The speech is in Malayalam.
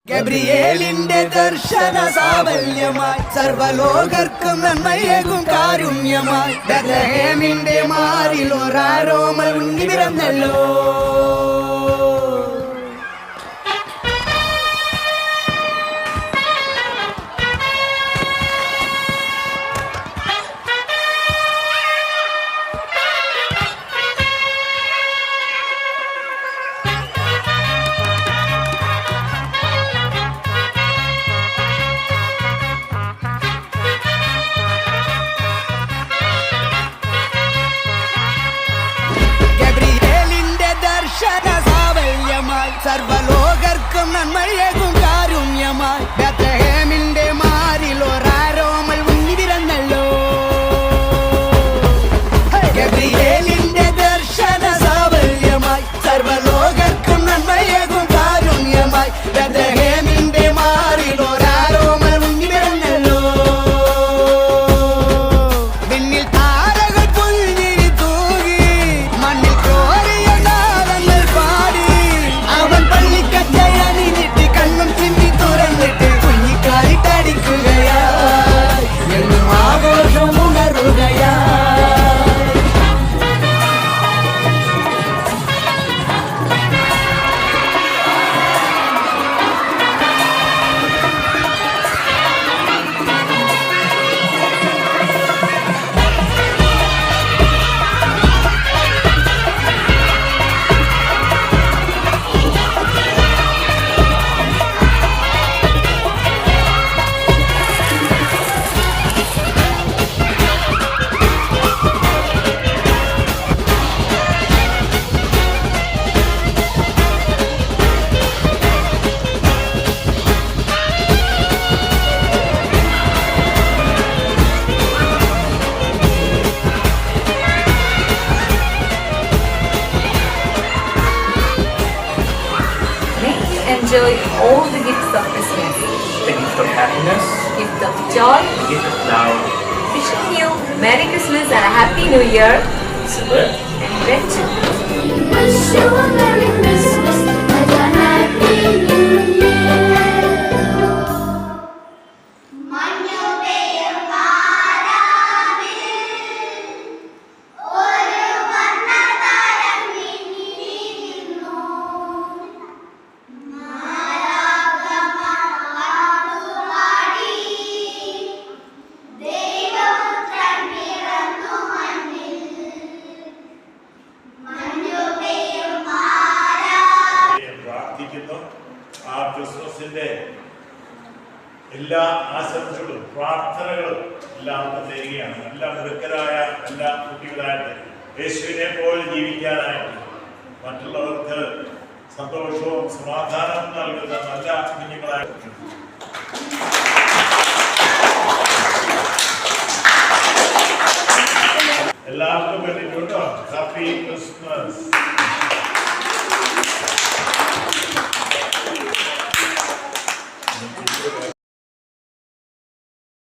ഗബ്രിയേലിന്റെ ദർശന സാവല്യമായി സർവലോകർക്കും നന്മയേകും കാരുണ്യമായി ബെത്ലഹേമിന്റെ മാറിൽ ഒരാരോമൽ ഉണ്ണി പിറന്നല്ലോ. സർവലോകർക്കും നന്മയേകും കാരുണ്യമായി ബെത്ലഹേമിന്റെ മാറിൽ ഒരാരോമൽ ഉണ്ണി പിറന്നല്ലോ. ഗബ്രിയേലിന്റെ ദർശന സാവല്യമായി സർവലോകർക്കും നന്മയേകും കാരുണ്യമായി ബെത്ലഹേമിന്റെ മാറിൽ ഒരാരോമൽ ഉണ്ണി പിറന്നല്ലോ. പിന്നിൽ താരകൾ പുൽഞ്ഞിരി തൂകി മണ്ണിൽ കോരിയ നാദങ്ങൾ പാടി കണ്ണും ചിന്തി തുറന്നിട്ട് കുഞ്ഞിക്കാലിട്ടടിക്കുകയായി എന്നും ആഘോഷം ഉണരുകയായി. Enjoy all the gifts of Christmas. The gift of happiness, Gift of joy. the gift of love. Wishing you Merry Christmas and a Happy New Year. Silver. And Rich. Wish you a Merry Christmas and a Happy New Year. ആ ക്രിസ്മസിന്റെ എല്ലാ ആശംസകളും പ്രാർത്ഥനകളും എല്ലാം തരികയാണ്. എല്ലാ മിടുക്കരായ എല്ലാ കുട്ടികളായിട്ട് യേശുവിനെ പോലെ ജീവിക്കാനായിട്ട് മറ്റുള്ളവർക്ക് സന്തോഷവും സമാധാനവും നൽകുന്ന നല്ല കുഞ്ഞുങ്ങളായിട്ട് എല്ലാവർക്കും വേണ്ടിയിട്ടുണ്ടോ ഹാപ്പി ക്രിസ്മസ്.